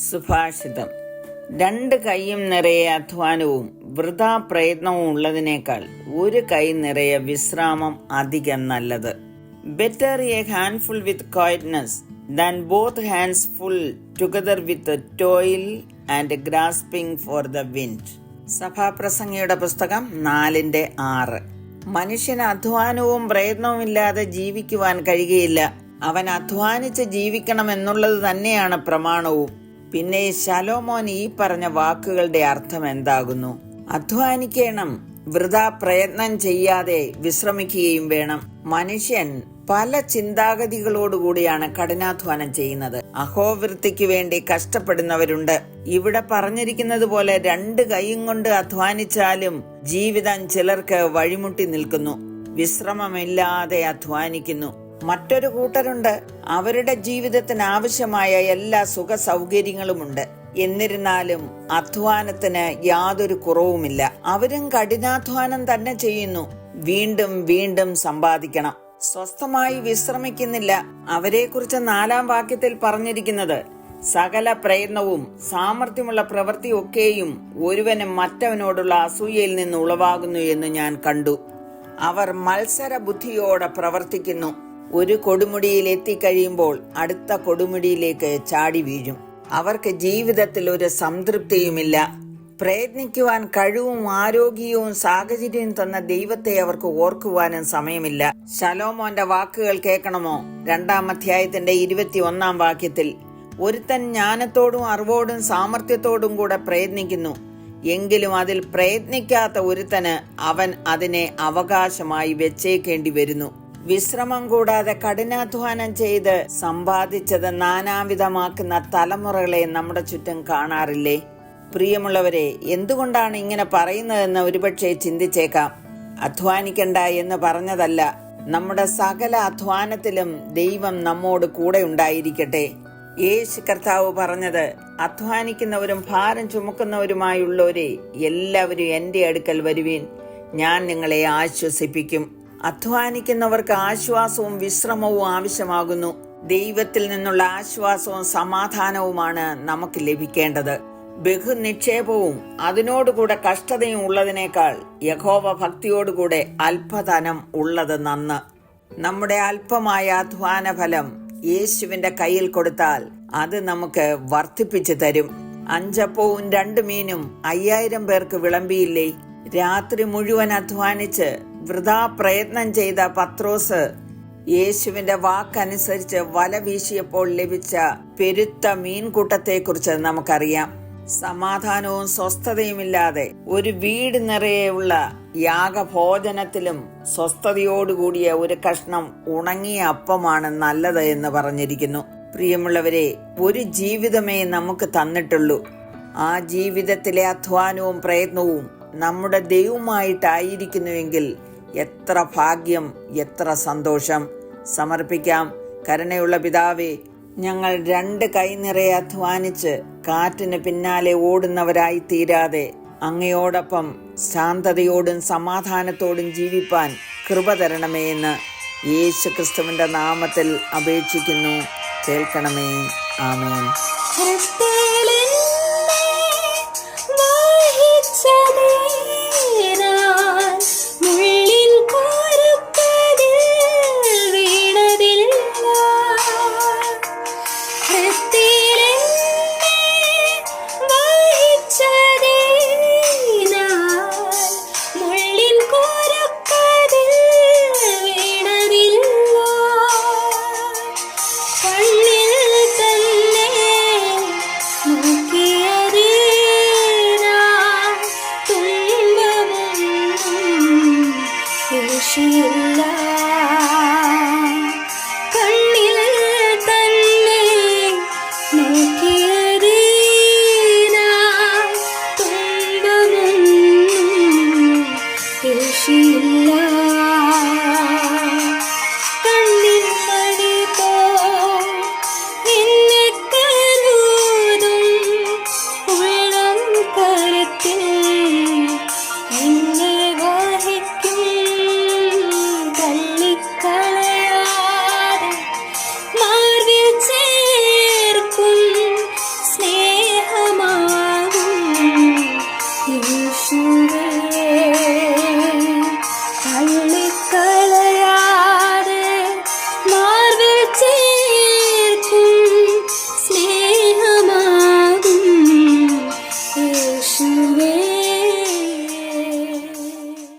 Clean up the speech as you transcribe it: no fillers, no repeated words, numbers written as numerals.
സുഭാഷിതം. 2 കൈയും നിറയെ അധ്വാനവും വൃഥാ പ്രയത്നവും ഉള്ളതിനേക്കാൾ 1 കൈ നിറയെ വിശ്രാമം അധികം നല്ലത്. Better a handful with quietness than both hands full together with toil and grasping for the wind. സഭാപ്രസംഗിയുടെ പുസ്തകം 4:6. മനുഷ്യന് അധ്വാനവും പ്രയത്നവും ഇല്ലാതെ ജീവിക്കുവാൻ കഴിയുകയില്ല. അവൻ അധ്വാനിച്ച് ജീവിക്കണം എന്നുള്ളത് തന്നെയാണ് പ്രമാണവും. പിന്നെ ശലോമോൻ ഈ പറഞ്ഞ വാക്കുകളുടെ അർത്ഥം എന്താകുന്നു? അധ്വാനിക്കണം, വൃഥാ പ്രയത്നം ചെയ്യാതെ വിശ്രമിക്കുകയും വേണം. മനുഷ്യൻ പല ചിന്താഗതികളോടുകൂടിയാണ് കഠിനാധ്വാനം ചെയ്യുന്നത്. അഹോവൃത്തിക്ക് വേണ്ടി കഷ്ടപ്പെടുന്നവരുണ്ട്. ഇവിടെ പറഞ്ഞിരിക്കുന്നത് പോലെ 2 കൈയും കൊണ്ട് അധ്വാനിച്ചാലും ജീവിതം ചിലർക്ക് വഴിമുട്ടി നിൽക്കുന്നു. വിശ്രമമില്ലാതെ അധ്വാനിക്കുന്നു. മറ്റൊരു കൂട്ടരുണ്ട്, അവരുടെ ജീവിതത്തിന് ആവശ്യമായ എല്ലാ സുഖ സൗകര്യങ്ങളുമുണ്ട്. എന്നിരുന്നാലും അധ്വാനത്തിന് യാതൊരു കുറവുമില്ല. അവരും കഠിനാധ്വാനം തന്നെ ചെയ്യുന്നു. വീണ്ടും വീണ്ടും സമ്പാദിക്കണം. സ്വസ്ഥമായി വിശ്രമിക്കുന്നില്ല. അവരെക്കുറിച്ച് 4-ാം വാക്യത്തിൽ പറഞ്ഞിരിക്കുന്നത്, സകല പ്രയത്നവും സാമർഥ്യമുള്ള പ്രവൃത്തിയൊക്കെയും ഒരുവനും മറ്റവനോടുള്ള അസൂയയിൽ നിന്ന് ഉളവാകുന്നു എന്ന് ഞാൻ കണ്ടു. അവർ മത്സര ബുദ്ധിയോടെ പ്രവർത്തിക്കുന്നു. ഒരു കൊടുമുടിയിൽ എത്തിക്കഴിയുമ്പോൾ അടുത്ത കൊടുമുടിയിലേക്ക് ചാടി വീഴും. അവർക്ക് ജീവിതത്തിൽ ഒരു സംതൃപ്തിയുമില്ല. പ്രയത്നിക്കുവാൻ കഴിവും ആരോഗ്യവും സാഹചര്യവും തന്ന ദൈവത്തെ അവർക്ക് ഓർക്കുവാനും സമയമില്ല. ശലോമോന്റെ വാക്കുകൾ കേൾക്കണമോ? 2-ാം അധ്യായത്തിന്റെ 21-ാം വാക്യത്തിൽ, ഒരുത്തൻ ജ്ഞാനത്തോടും അറിവോടും സാമർഥ്യത്തോടും കൂടെ പ്രയത്നിക്കുന്നു, എങ്കിലും അതിൽ പ്രയത്നിക്കാത്ത ഒരുത്തന് അവൻ അതിനെ അവകാശമായി വെച്ചേക്കേണ്ടി വരുന്നു. വിശ്രമം കൂടാതെ കഠിനാധ്വാനം ചെയ്ത് സമ്പാദിച്ചത് നാനാവിധമാക്കുന്ന തലമുറകളെ നമ്മുടെ ചുറ്റും കാണാറില്ലേ? പ്രിയമുള്ളവരെ, എന്തുകൊണ്ടാണ് ഇങ്ങനെ പറയുന്നതെന്ന് ഒരുപക്ഷെ ചിന്തിച്ചേക്കാം. അധ്വാനിക്കണ്ട എന്ന് പറഞ്ഞതല്ല, നമ്മുടെ സകല അധ്വാനത്തിലും ദൈവം നമ്മോട് കൂടെ ഉണ്ടായിരിക്കട്ടെ. യേശു കർത്താവ് പറഞ്ഞത്, അധ്വാനിക്കുന്നവരും ഭാരം ചുമക്കുന്നവരുമായുള്ളവരെ എല്ലാവരും എൻ്റെ അടുക്കൽ വരുവീൻ, ഞാൻ നിങ്ങളെ ആശ്വസിപ്പിക്കും. അധ്വാനിക്കുന്നവർക്ക് ആശ്വാസവും വിശ്രമവും ആവശ്യമാകുന്നു. ദൈവത്തിൽ നിന്നുള്ള ആശ്വാസവും സമാധാനവുമാണ് നമുക്ക് ലഭിക്കേണ്ടത്. ബഹുനിക്ഷേപവും അതിനോടുകൂടെ കഷ്ടതയും ഉള്ളതിനേക്കാൾ യഹോവ ഭക്തിയോടുകൂടെ അല്പധനം ഉള്ളത് നന്ന്. നമ്മുടെ അല്പമായ അധ്വാന ഫലം യേശുവിന്റെ കയ്യിൽ കൊടുത്താൽ അത് നമുക്ക് വർദ്ധിപ്പിച്ചു തരും. 5 അപ്പവും 2 മീനും 5000 പേർക്ക് വിളമ്പിയില്ലേ? രാത്രി മുഴുവൻ അധ്വാനിച്ച് വൃഥാ പ്രയത്നം ചെയ്ത പത്രോസ് യേശുവിന്റെ വാക്കനുസരിച്ച് വല വീശിയപ്പോൾ ലഭിച്ച പെരുത്ത മീൻകൂട്ടത്തെക്കുറിച്ച് നമുക്കറിയാം. സമാധാനവും സ്വസ്ഥതയുമില്ലാതെ ഒരു വീട് നിറയെയുള്ള യാഗഭോജനത്തിലും സ്വസ്ഥതയോടുകൂടിയ ഒരു കഷ്ണം ഉണങ്ങിയ അപ്പമാണ് നല്ലത് എന്ന് പറഞ്ഞിരിക്കുന്നു. പ്രിയമുള്ളവരെ, ഒരു ജീവിതമേ നമുക്ക് തന്നിട്ടുള്ളൂ. ആ ജീവിതത്തിലെ അധ്വാനവും പ്രയത്നവും നമ്മുടെ ദൈവമായിട്ടായിരിക്കുന്നുവെങ്കിൽ എത്ര ഭാഗ്യം, എത്ര സന്തോഷം. സമർപ്പിക്കാം. കരുണയുള്ള പിതാവേ, ഞങ്ങൾ 2 കൈ നിറയെ അധ്വാനിച്ച് കാറ്റിന് പിന്നാലെ ഓടുന്നവരായി തീരാതെ അങ്ങയോടൊപ്പം ശാന്തതയോടും സമാധാനത്തോടും ജീവിപ്പാൻ കൃപ തരണമേ എന്ന് യേശു ക്രിസ്തുവിന്റെ നാമത്തിൽ അപേക്ഷിക്കുന്നു. കേൾക്കണമേ. ആമേൻ.